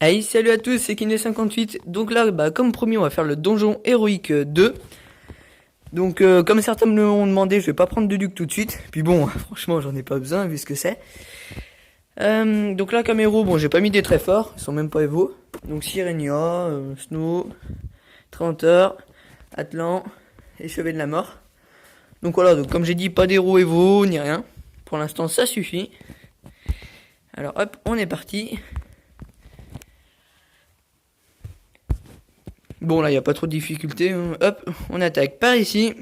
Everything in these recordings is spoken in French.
Hey, salut à tous, c'est Kiné58. Donc là, comme promis, on va faire le donjon héroïque 2. Donc, comme certains me l'ont demandé, je vais pas prendre de duc tout de suite. Puis bon, franchement, j'en ai pas besoin vu ce que c'est. Donc là, comme héros, bon, j'ai pas mis des très forts, ils sont même pas évos. Donc Sirenia, Snow, Trenteur, Atlan et Chevet de la Mort. Donc voilà, donc comme j'ai dit, pas d'héros évos ni rien. Pour l'instant, ça suffit. Alors hop, on est parti. Bon là, il n'y a pas trop de difficultés. Hein. Hop, on attaque par ici.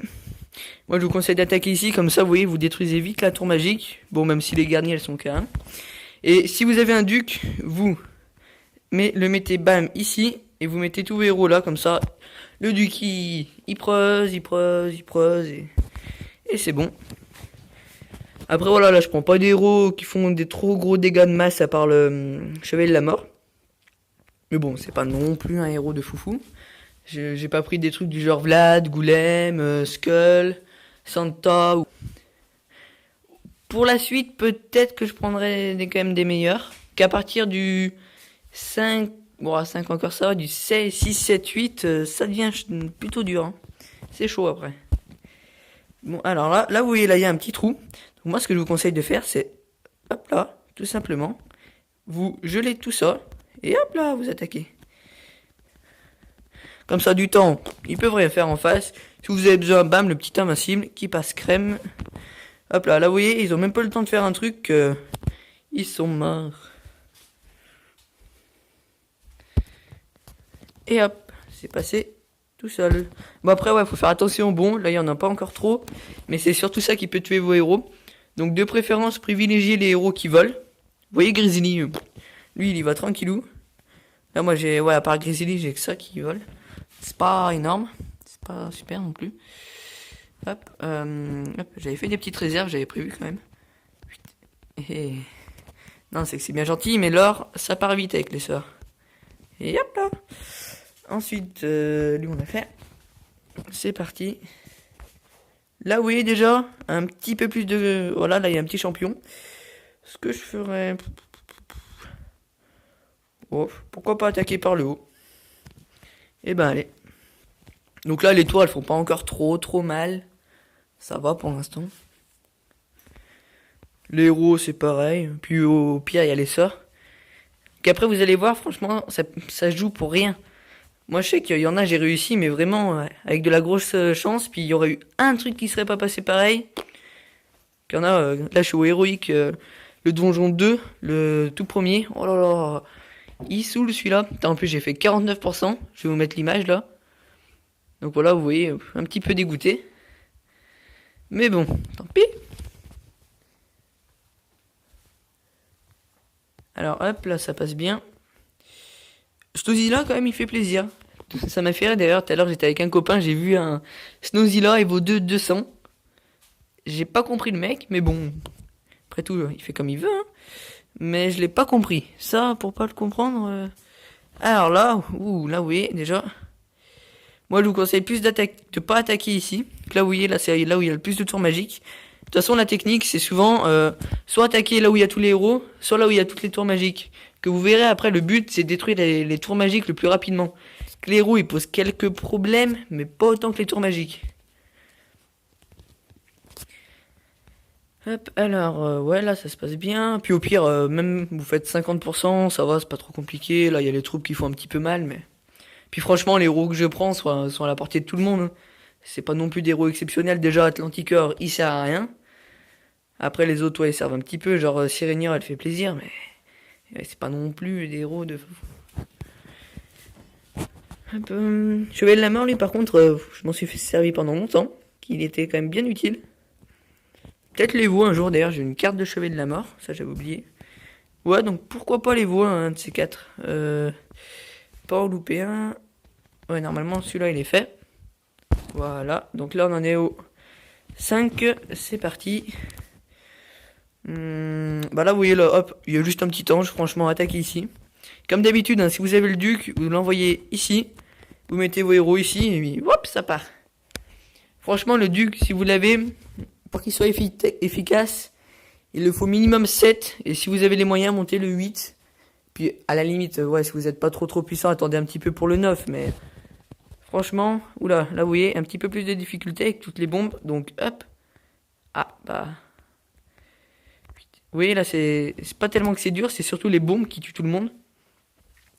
Moi, je vous conseille d'attaquer ici, comme ça, vous voyez, vous détruisez vite la tour magique. Bon, même si les garnies, elles sont K1. Et si vous avez un duc, vous le mettez, bam, ici. Et vous mettez tous vos héros là, comme ça. Le duc, il preuse. Et c'est bon. Après, voilà, là, je prends pas des héros qui font des trop gros dégâts de masse, à part le Chevalier de la Mort. Mais bon, c'est pas non plus un héros de foufou. J'ai pas pris des trucs du genre Vlad, Goulem, Skull, Santa. Pour la suite, peut-être que je prendrai quand même des meilleurs. Qu'à partir du 5, bon, 5 encore ça va, du 6, 7, 8, ça devient plutôt dur. Hein. C'est chaud après. Bon, alors là, vous voyez, là, il y a un petit trou. Donc moi, ce que je vous conseille de faire, c'est, hop là, tout simplement, vous gelez tout ça, et hop là, vous attaquez. Comme ça, du temps, ils peuvent rien faire en face. Si vous avez besoin, bam, le petit invincible qui passe crème. Hop là, là, vous voyez, ils ont même pas le temps de faire un truc. Ils sont morts. Et hop, c'est passé tout seul. Bon, après, ouais, faut faire attention. Bon, là, il y en a pas encore trop. Mais c'est surtout ça qui peut tuer vos héros. Donc, de préférence, privilégiez les héros qui volent. Vous voyez, Grizzly, lui, il y va tranquillou. Là, moi, ouais, à part Grizzly, j'ai que ça qui vole. C'est pas énorme, c'est pas super non plus. Hop, j'avais fait des petites réserves, j'avais prévu quand même. Et... non, c'est que c'est bien gentil, mais l'or, ça part vite avec les sorts. Et hop là. Ensuite, lui on a fait. C'est parti. Là, vous voyez déjà, un petit peu plus de... voilà, là il y a un petit champion. Ce que je ferais... oh, pourquoi pas attaquer par le haut. Et ben allez. Donc là les toits elles font pas encore trop mal. Ça va pour l'instant. Les héros c'est pareil. Puis au pire il y a les sorts. Qu'après vous allez voir franchement ça joue pour rien. Moi je sais qu'il y en a j'ai réussi mais vraiment avec de la grosse chance. Puis il y aurait eu un truc qui serait pas passé pareil. Qu'il y en a là je suis au héroïque le donjon 2. Le tout premier. Oh là là. Il saoule celui-là. En plus j'ai fait 49%. Je vais vous mettre l'image là. Donc voilà, vous voyez, un petit peu dégoûté. Mais bon, tant pis. Alors hop, là ça passe bien. Snowzilla quand même il fait plaisir. Ça m'a fait rire d'ailleurs, tout à l'heure j'étais avec un copain, j'ai vu un Snowzilla, il vaut 200. J'ai pas compris le mec, mais bon. Après tout, il fait comme il veut. Hein. Mais je l'ai pas compris. Ça, pour pas le comprendre... Alors là, là vous voyez déjà... moi, je vous conseille plus de pas attaquer ici. Donc là, vous voyez, là, c'est là où il y a le plus de tours magiques. De toute façon, la technique, c'est souvent soit attaquer là où il y a tous les héros, soit là où il y a toutes les tours magiques. Que vous verrez après, le but, c'est de détruire les tours magiques le plus rapidement. Que les héros, ils posent quelques problèmes, mais pas autant que les tours magiques. Hop, alors, ouais, là, ça se passe bien. Puis au pire, même vous faites 50%, ça va, c'est pas trop compliqué. Là, il y a les troupes qui font un petit peu mal, mais... puis franchement, les héros que je prends sont à la portée de tout le monde. Hein. C'est pas non plus des héros exceptionnels. Déjà, Atlanticor, il sert à rien. Après, les autres, ouais, ils servent un petit peu. Genre, Sirenia, elle fait plaisir, mais c'est pas non plus des héros de... Chevalier de la Mort, lui, par contre, je m'en suis fait servir pendant longtemps. Qu'il était quand même bien utile. Peut-être les veaux un jour, d'ailleurs, j'ai une carte de Chevalier de la Mort. Ça, j'avais oublié. Ouais, donc pourquoi pas les veaux, un de ces quatre. Pas en louper un. Ouais, normalement, celui-là, il est fait. Voilà. Donc là, on en est au 5. C'est parti. Bah là, vous voyez, là, hop, il y a juste un petit ange. Franchement, attaquez ici. Comme d'habitude, hein, si vous avez le duc, vous l'envoyez ici. Vous mettez vos héros ici, et puis, hop, ça part. Franchement, le duc, si vous l'avez, pour qu'il soit efficace, Il le faut minimum 7. Et si vous avez les moyens, montez le 8. Puis à la limite, ouais, si vous n'êtes pas trop puissant, attendez un petit peu pour le 9. Mais franchement, oula, là vous voyez, un petit peu plus de difficulté avec toutes les bombes. Donc hop. Ah, bah. Vous voyez là, c'est pas tellement que c'est dur, c'est surtout les bombes qui tuent tout le monde.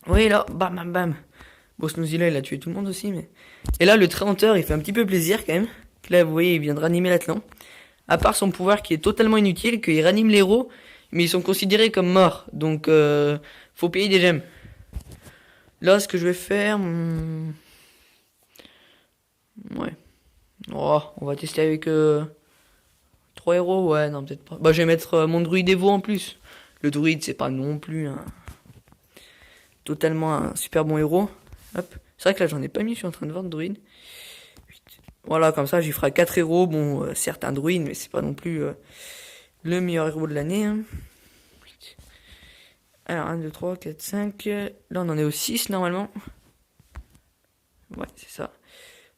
Vous voyez là, bam bam bam. Bon, Snoozy là, il a tué tout le monde aussi, mais. Et là, le Trenteur, il fait un petit peu plaisir quand même. Là, vous voyez, il vient de ranimer l'Atlan. À part son pouvoir qui est totalement inutile, qu'il ranime les héros, mais ils sont considérés comme morts. Donc, faut payer des gemmes. Là, ce que je vais faire. Ouais. Oh, on va tester avec 3 héros. Ouais, non, peut-être pas. Bah, je vais mettre mon druide Evo en plus. Le druide, c'est pas non plus totalement un super bon héros. Hop. C'est vrai que là, j'en ai pas mis, je suis en train de voir le druide. Voilà, comme ça, j'y ferai 4 héros. Bon, certes, un druide, mais c'est pas non plus le meilleur héros de l'année. Hein. Alors, 1, 2, 3, 4, 5. Là, on en est au 6 normalement. Ouais, c'est ça.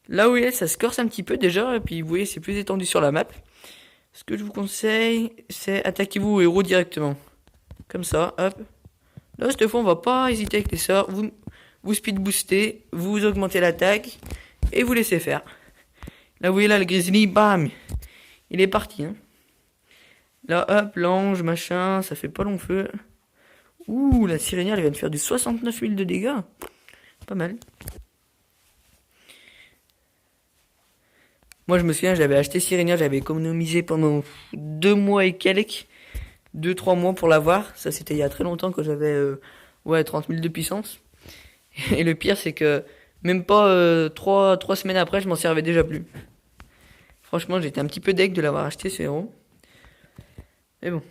Là où il est, ça se corse un petit peu déjà. Et puis, vous voyez, c'est plus étendu sur la map. Ce que je vous conseille, c'est attaquez-vous au héros directement. Comme ça, hop. Là, cette fois, on va pas hésiter avec les sorts. Vous speed boostez, vous augmentez l'attaque et vous laissez faire. Là, vous voyez là, le grizzly, bam, il est parti. Hein. Là, hop, l'ange, machin, ça fait pas long feu. Ouh, la sirénière, elle vient de faire du 69 000 de dégâts. Pas mal. Moi, je me souviens, j'avais acheté sirénière, j'avais économisé pendant 2 mois et quelques. 2-3 mois pour l'avoir. Ça, c'était il y a très longtemps quand j'avais 30 000 de puissance. Et le pire, c'est que même pas 3 semaines après, je m'en servais déjà plus. Franchement, j'étais un petit peu deg de l'avoir acheté, ce héros. Mais bon.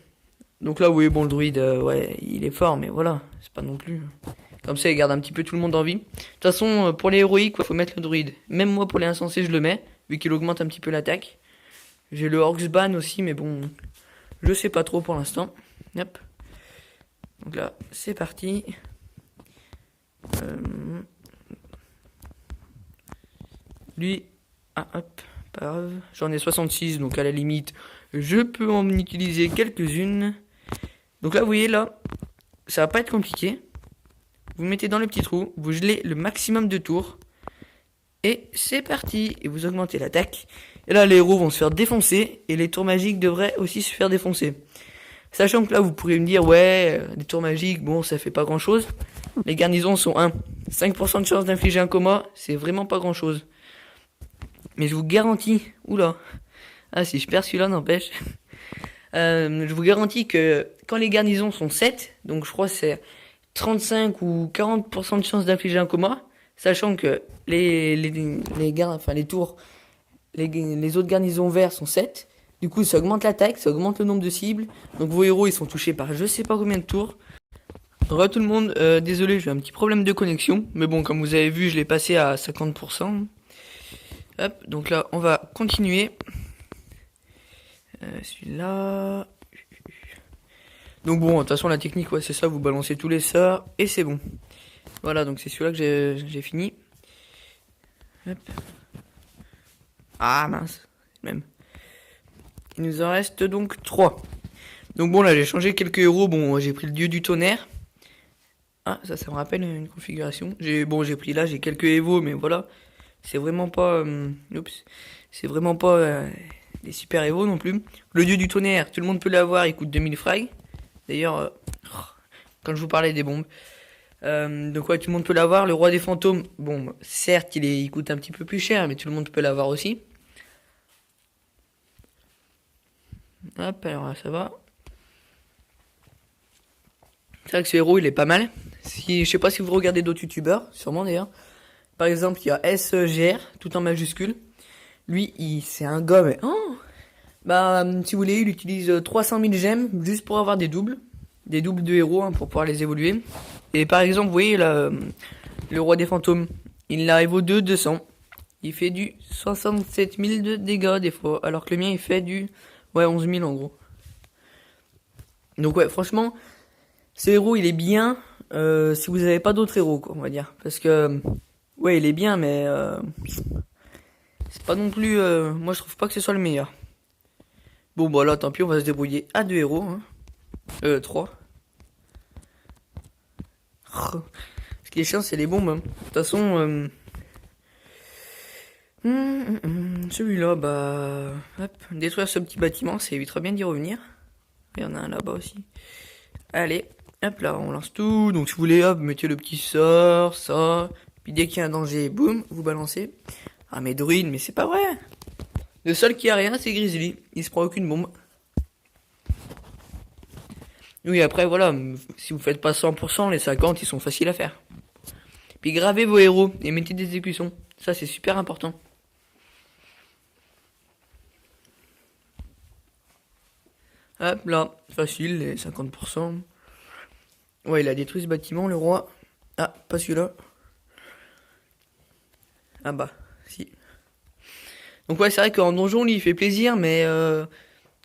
Donc là, oui, bon, le druide, ouais, il est fort, mais voilà, c'est pas non plus. Comme ça, il garde un petit peu tout le monde en vie. De toute façon, pour les héroïques, il faut mettre le druide. Même moi, pour les insensés, je le mets, vu qu'il augmente un petit peu l'attaque. J'ai le Orcsban aussi, mais bon, je sais pas trop pour l'instant. Hop. Donc là, c'est parti. Lui, ah, hop, pas grave. J'en ai 66, donc à la limite, je peux en utiliser quelques-unes. Donc là, vous voyez, là, ça va pas être compliqué. Vous mettez dans le petit trou, vous gelez le maximum de tours. Et c'est parti. Et vous augmentez l'attaque. Et là, les héros vont se faire défoncer. Et les tours magiques devraient aussi se faire défoncer. Sachant que là, vous pourrez me dire, ouais, les tours magiques, bon, ça fait pas grand chose. Les garnisons sont 1. 5% de chance d'infliger un coma, c'est vraiment pas grand chose. Mais je vous garantis, oula. Ah, si je perds celui-là, n'empêche. Je vous garantis que quand les garnisons sont 7, donc je crois que c'est 35 ou 40% de chance d'infliger un coma, sachant que les tours, les autres garnisons verts sont 7. Du coup, ça augmente l'attaque, ça augmente le nombre de cibles. Donc vos héros, ils sont touchés par je sais pas combien de tours. Re tout le monde, désolé, j'ai un petit problème de connexion. Mais bon, comme vous avez vu, je l'ai passé à 50%. Hop, donc là, on va continuer. Celui-là. Donc bon, de toute façon, la technique, ouais, c'est ça, vous balancez tous les sorts et c'est bon. Voilà, donc c'est celui-là que j'ai fini. Hop. Ah mince, même. Il nous en reste donc 3. Donc bon, là, j'ai changé quelques héros. Bon, j'ai pris le dieu du tonnerre. Ah, ça me rappelle une configuration. J'ai pris là, j'ai quelques évos, mais voilà. C'est vraiment pas... c'est vraiment pas des super évos non plus. Le dieu du tonnerre, tout le monde peut l'avoir, il coûte 2000 frags. D'ailleurs, quand je vous parlais des bombes. Donc ouais, tout le monde peut l'avoir. Le roi des fantômes, bon, certes, il coûte un petit peu plus cher, mais tout le monde peut l'avoir aussi. Hop, alors là, ça va. C'est vrai que ce héros, il est pas mal. Je sais pas si vous regardez d'autres youtubeurs, sûrement d'ailleurs. Par exemple, il y a SGR, tout en majuscule. Lui, c'est un gars, mais... Oh si vous voulez, il utilise 300 000 gemmes juste pour avoir des doubles. Des doubles de héros, hein, pour pouvoir les évoluer. Et par exemple, vous voyez, là, le roi des fantômes, il arrive au 200. Il fait du 67 000 de dégâts des fois, alors que le mien, il fait du 11 000 en gros. Donc ouais, franchement, ce héros, il est bien si vous n'avez pas d'autres héros, quoi, on va dire. Parce que, ouais, il est bien, mais c'est pas non plus... moi, je trouve pas que ce soit le meilleur. Bon, bah là, tant pis, on va se débrouiller à 2 héros. Hein. 3. Ce qui est chiant, c'est les bombes. Hein. De toute façon, celui-là, bah... Hop, détruire ce petit bâtiment, ça évitera bien d'y revenir. Il y en a un là-bas aussi. Allez, hop là, on lance tout. Donc si vous voulez, hop, mettez le petit sort, ça. Puis dès qu'il y a un danger, boum, vous balancez. Ah mais druide, mais c'est pas vrai. Le seul qui a rien, c'est Grizzly. Il se prend aucune bombe. Oui, après, voilà, si vous faites pas 100%, les 50, ils sont faciles à faire. Puis gravez vos héros et mettez des exécutions. Ça, c'est super important. Hop là, facile, les 50%. Ouais, il a détruit ce bâtiment, le roi. Ah, pas celui-là. Ah bah, si. Donc ouais, c'est vrai qu'en donjon, lui, il fait plaisir, mais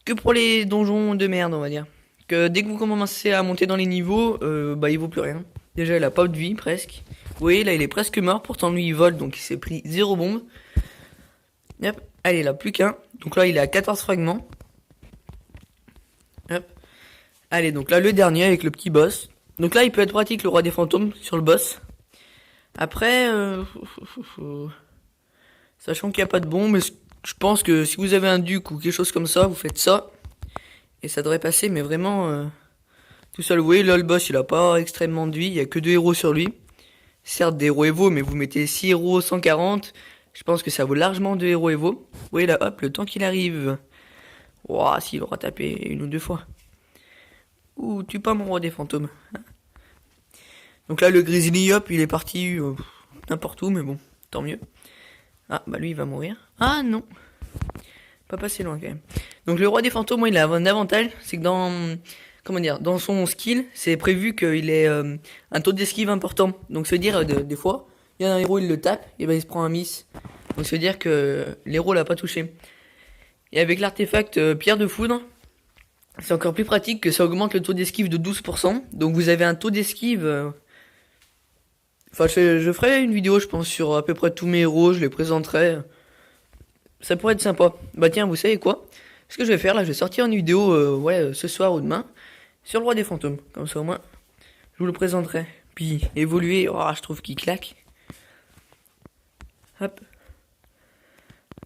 que pour les donjons de merde, on va dire. Que dès que vous commencez à monter dans les niveaux, bah il vaut plus rien. Déjà, il a pas de vie, presque. Vous voyez, là, il est presque mort, pourtant lui, il vole, donc il s'est pris 0 bombe. Hop, allez, là, plus qu'un. Donc là, il est à 14 fragments. Hop. Allez, donc là, le dernier avec le petit boss. Donc là, il peut être pratique, le roi des fantômes, sur le boss. Après, sachant qu'il n'y a pas de bombe, je pense que si vous avez un duc ou quelque chose comme ça, vous faites ça. Et ça devrait passer, mais vraiment tout seul. Vous voyez, là, le boss, il a pas extrêmement de vie. Il y a que 2 héros sur lui. Certes, des héros Evo, mais vous mettez 6 héros 140. Je pense que ça vaut largement 2 héros Evo. Vous voyez, là, hop, le temps qu'il arrive. Ouah, s'il aura tapé 1 ou 2 fois. Ouh, tue pas mon roi des fantômes. Donc là, le Grizzly, hop, il est parti n'importe où, mais bon, tant mieux. Ah, bah lui, il va mourir. Ah, non. Pas passer loin, quand même. Donc le roi des fantômes, moi, il a un avantage, c'est que comment dire, dans son skill, c'est prévu qu'il ait un taux d'esquive important. Donc, ça veut dire, des fois, il y a un héros, il le tape, et ben il se prend un miss. Donc, ça veut dire que l'héros l'a pas touché. Et avec l'artefact pierre de foudre, c'est encore plus pratique que ça augmente le taux d'esquive de 12%. Donc, vous avez un taux d'esquive... Enfin, je ferai une vidéo, je pense, sur à peu près tous mes héros, je les présenterai. Ça pourrait être sympa. Bah tiens, vous savez quoi? Ce que je vais faire, là, je vais sortir une vidéo, ce soir ou demain, sur le roi des fantômes. Comme ça, au moins, je vous le présenterai. Puis, évoluer, oh, je trouve qu'il claque. Hop.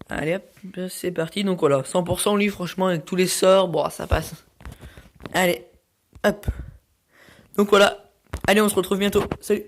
Allez, hop, c'est parti. Donc voilà, 100% lui, franchement, avec tous les sorts, bon, ça passe. Allez, hop. Donc voilà. Allez, on se retrouve bientôt. Salut.